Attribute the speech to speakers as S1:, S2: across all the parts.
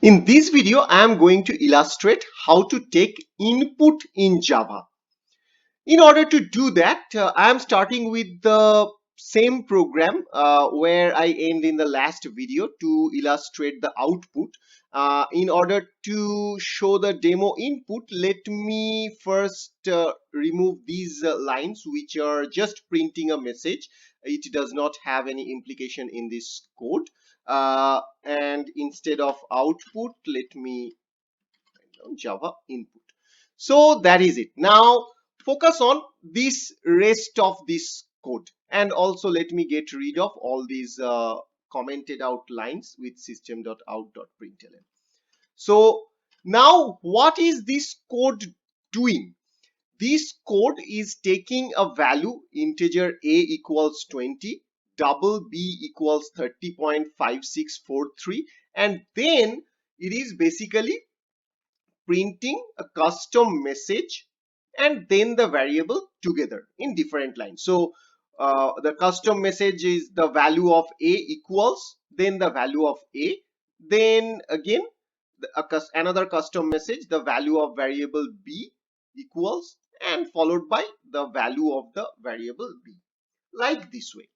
S1: In this video, I am going to illustrate how to take input in Java. In order to do that, I am starting with the same program where I end in the last video to illustrate the output. In order to show the demo input, let me first remove these lines which are just printing a message. It does not have any implication in this code. And instead of output, let me Java input. So that is it. Now focus on this rest of this code, and also let me get rid of all these commented out lines with system.out.println. So now what is this code doing? This code is taking a value integer a equals 20, double b equals 30.5643, and then it is basically printing a custom message and then the variable together in different lines. So the custom message is the value of a equals, then the value of a, then again another custom message, the value of variable b equals, and followed by the value of the variable b, like this way.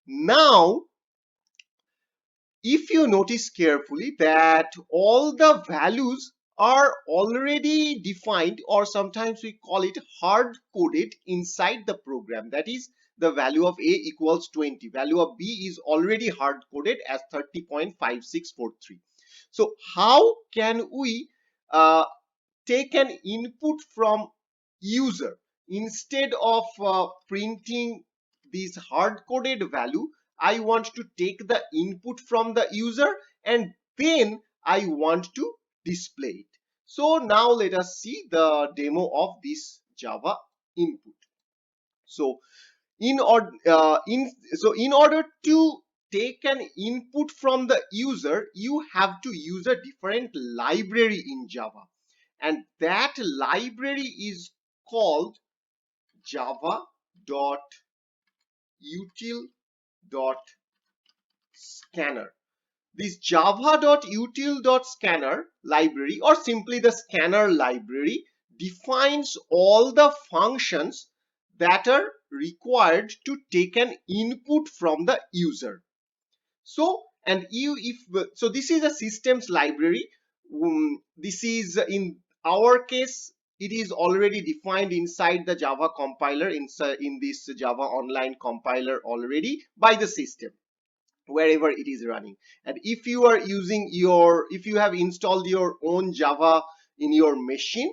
S1: Now if you notice carefully that all the values are already defined, or sometimes we call it hard coded inside the program. That is, the value of a equals 20, value of b is already hard coded as 30.5643. So how can we take an input from user? Instead of printing this hard coded value, I want to take the input from the user and then I want to display it. So now let us see the demo of this Java input. So in order to take an input from the user, you have to use a different library in Java, and that library is called java.util.scanner. This java.util.scanner library, or simply the scanner library, defines all the functions that are required to take an input from the user. So this is a systems library. This is, in our case, it is already defined inside the Java compiler, in this Java Online compiler already by the system wherever it is running. And if you are using if you have installed your own Java in your machine,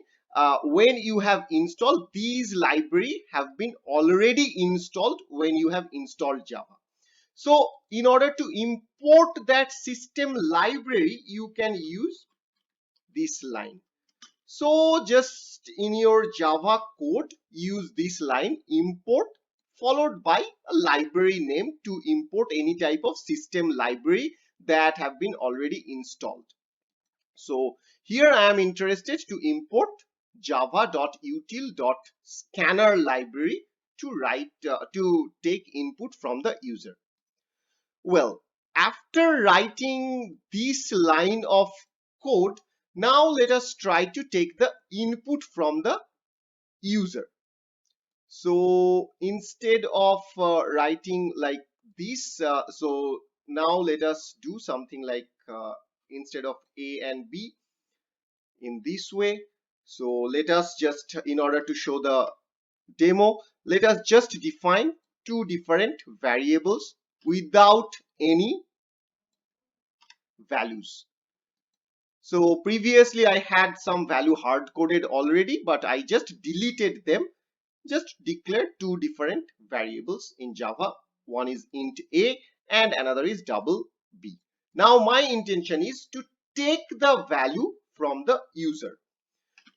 S1: when you have installed, these library have been already installed when you have installed Java. So in order to import that system library, you can use this line. So just in your Java code, use this line, import, followed by a library name to import any type of system library that have been already installed. So here I am interested to import java.util.scanner library to take input from the user. Well, after writing this line of code, now let us try to take the input from the user. So instead of writing like this, so now let us do something like, instead of a and b, in this way. So let us just, in order to show the demo, let us just define two different variables without any values. So previously I had some value hard coded already, but I just deleted them, just declared two different variables in Java. One is int a and another is double b. Now my intention is to take the value from the user.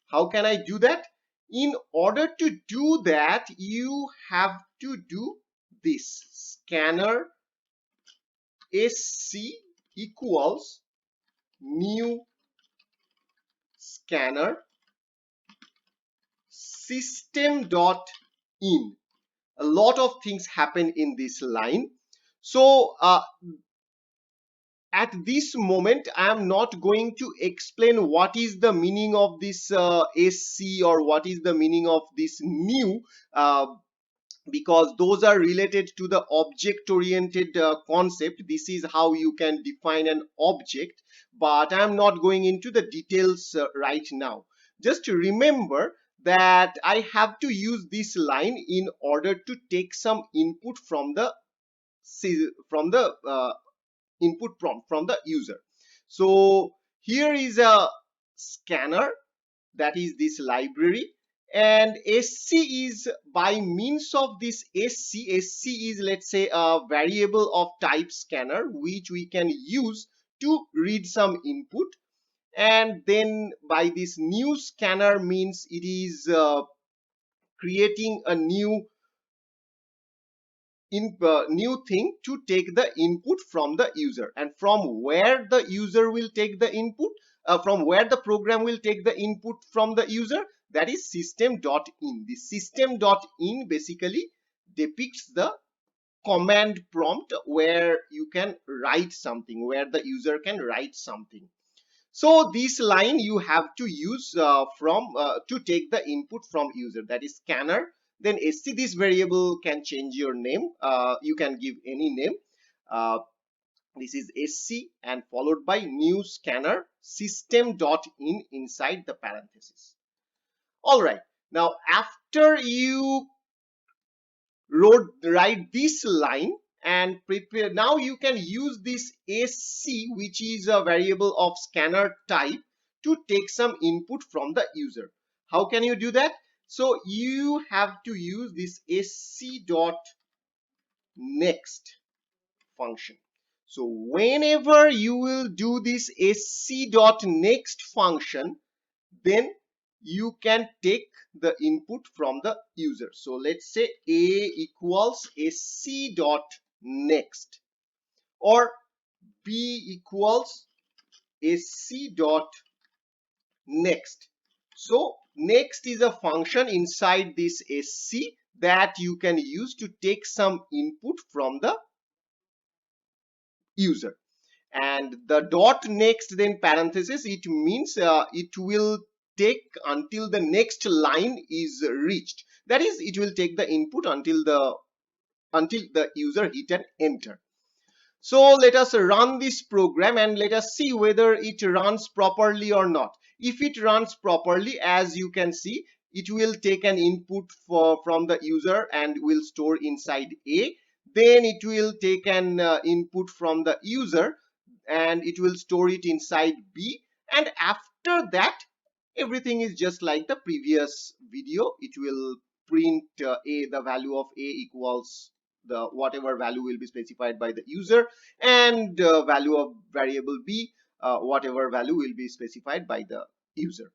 S1: How can I do that? In order to do that, you have to do this: scanner sc equals new scanner system.in. A lot of things happen in this line. So at this moment I am not going to explain what is the meaning of this SC or what is the meaning of this new, uh, because those are related to the object oriented concept. This is how you can define an object, but I am not going into the details right now. Just remember that I have to use this line in order to take some input from the input prompt from the user. So here is a scanner, that is this library, and SC is by means of this SC is, let's say, a variable of type scanner which we can use to read some input. And then by this new scanner means it is creating a new thing to take the input from the user, and from where the user will take the input, from where the program will take the input from the user, that is system.in. The system.in basically depicts the command prompt where you can write something, where the user can write something. So this line you have to use from to take the input from user, that is scanner. Then SC, this variable can change your name. You can give any name. Uh, this is SC and followed by new scanner system.in inside the parenthesis. All right. Now after you write this line and prepare, now you can use this SC, which is a variable of scanner type, to take some input from the user. How can you do that? So you have to use this sc dot next function. So whenever you will do this sc dot next function, then you can take the input from the user. So let's say a equals sc dot next, or b equals sc dot next. So next is a function inside this sc that you can use to take some input from the user. And the dot next then parenthesis, it means it will take until the next line is reached. That is, it will take the input until the user hit an enter. So let us run this program and let us see whether it runs properly or not. If it runs properly, as you can see, it will take an input from the user and will store inside A. Then it will take an input from the user and it will store it inside B. And after that, everything is just like the previous video. It will print the value of A equals the whatever value will be specified by the user, and value of variable B, whatever value will be specified by the user.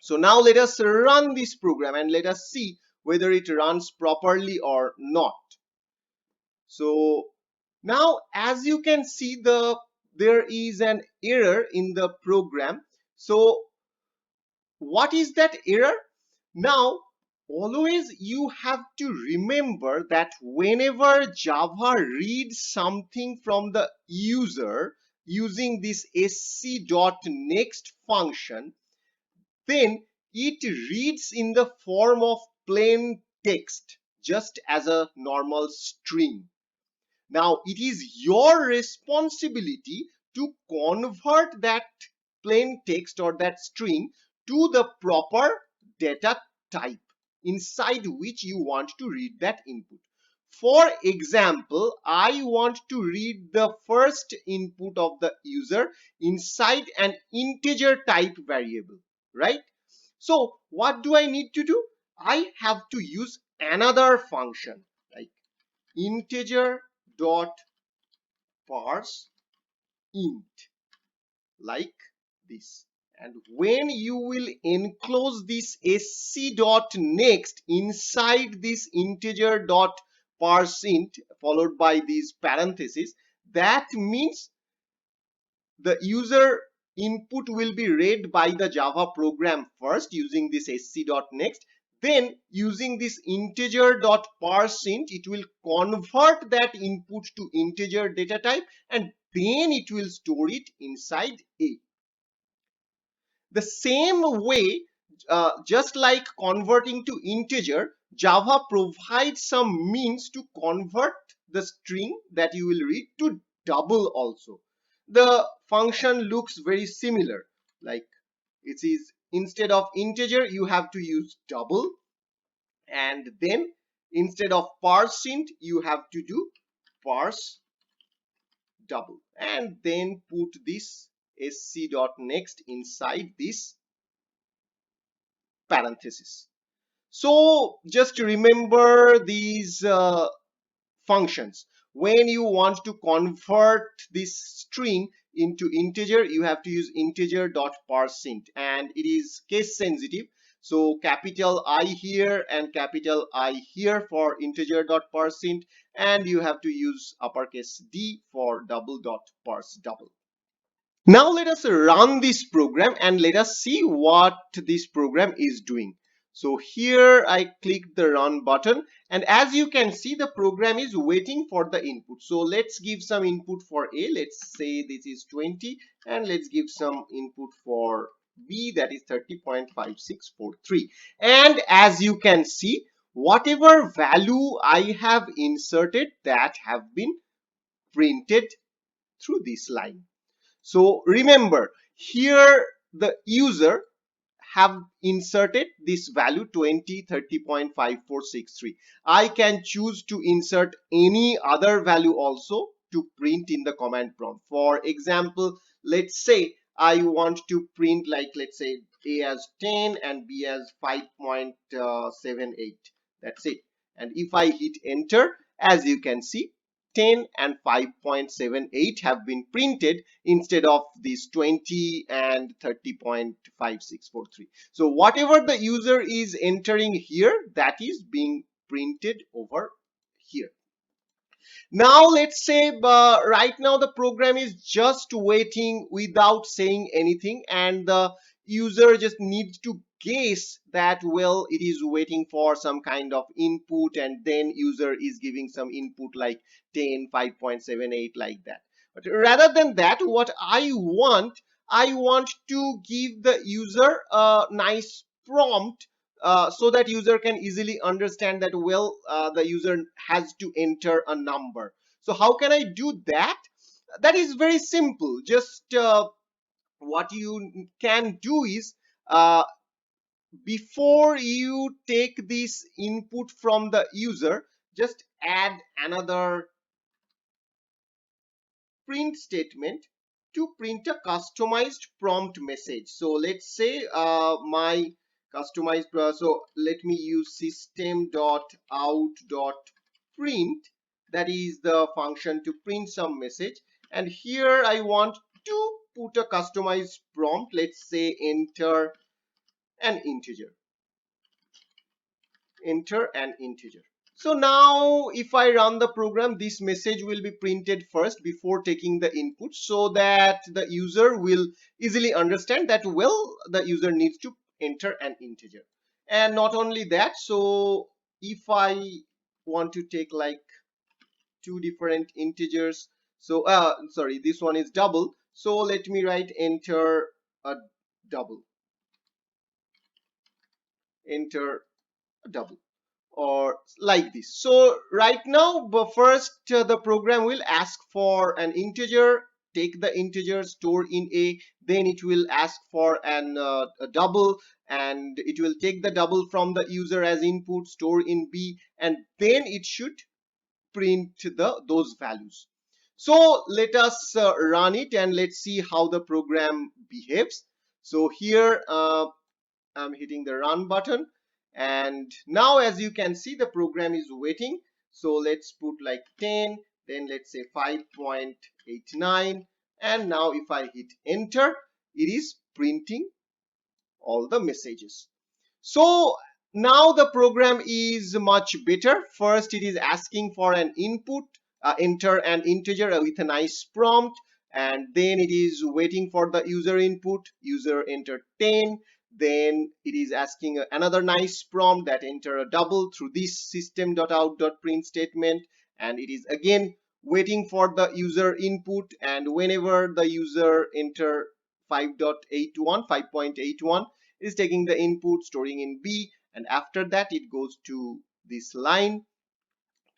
S1: So now let us run this program and let us see whether it runs properly or not. So now as you can see, there is an error in the program. So what is that error? Now always you have to remember that whenever Java reads something from the user using this sc.next function, then it reads in the form of plain text, just as a normal string. Now it is your responsibility to convert that plain text or that string to the proper data type inside which you want to read that input. For example, I want to read the first input of the user inside an integer type variable, right? So what do I need to do? I have to use another function like integer dot parse int, like this. And when you will enclose this sc.next inside this integer dot parse int followed by these parentheses, that means the user input will be read by the Java program first using this sc.next. Then using this integer dot parse int, it will convert that input to integer data type, and then it will store it inside A. The same way, just like converting to integer, Java provides some means to convert the string that you will read to double also. The function looks very similar. Like it is, instead of integer, you have to use double, and then instead of parseInt, you have to do parse double, and then put this sc.next inside this parenthesis. So just remember these functions. When you want to convert this string into integer, you have to use integer.parseInt, and it is case sensitive. So capital I here and capital I here for integer.parseInt, and you have to use uppercase D for double.parseDouble. Now let us run this program and let us see what this program is doing. So here I click the run button, and as you can see, the program is waiting for the input. So let's give some input for A. Let's say this is 20, and let's give some input for B, that is 30.5643. And as you can see, whatever value I have inserted, that have been printed through this line. So remember, here the user have inserted this value 20, 30.5463. I can choose to insert any other value also to print in the command prompt. For example, let's say I want to print, like, let's say A as 10 and B as 5.78. That's it. And if I hit enter, as you can see, 10 and 5.78 have been printed instead of these 20 and 30.5643. So whatever the user is entering here, that is being printed over here. Now let's say right now the program is just waiting without saying anything, and the user just needs to guess that, well, it is waiting for some kind of input, and then user is giving some input like 10, 5.78, like that. But rather than that, what I want to give the user a nice prompt, so that user can easily understand that, well, the user has to enter a number. So how can I do that? That is very simple. Just what you can do is, before you take this input from the user, just add another print statement to print a customized prompt message. So let's say my customized, so let me use system.out.print, that is the function to print some message, and here I want to put a customized prompt. Let's say enter an integer, enter an integer. So now if I run the program, this message will be printed first before taking the input, so that the user will easily understand that, well, the user needs to enter an integer. And not only that, so if I want to take like two different integers, so sorry, this one is double, so let me write enter a double, enter a double, or like this. So right now, but first the program will ask for an integer, take the integer, store in A, then it will ask for a double, and it will take the double from the user as input, store in B, and then it should print those values. So let us run it and let's see how the program behaves. So here I'm hitting the run button, and now as you can see, the program is waiting. So let's put like 10, then let's say 5.89, and now if I hit enter, it is printing all the messages. So now the program is much better. First, it is asking for an input, enter an integer with a nice prompt, and then it is waiting for the user input. User enter 10. Then it is asking another nice prompt, that enter a double through this system.out.print statement, and it is again waiting for the user input, and whenever the user enter 5.81 it is taking the input, storing in B, and after that it goes to this line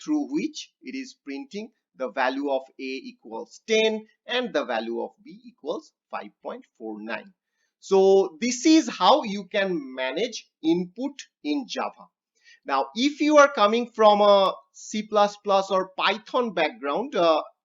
S1: through which it is printing the value of A equals 10 and the value of B equals 5.49. So this is how you can manage input in Java. Now, if you are coming from a C++ or Python background,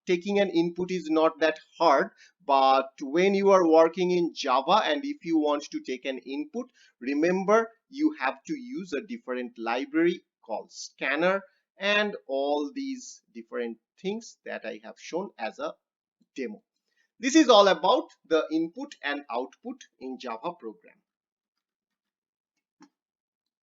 S1: taking an input is not that hard. But when you are working in Java and if you want to take an input, remember you have to use a different library called scanner and all these different things that I have shown as a demo. This is all about the input and output in Java program.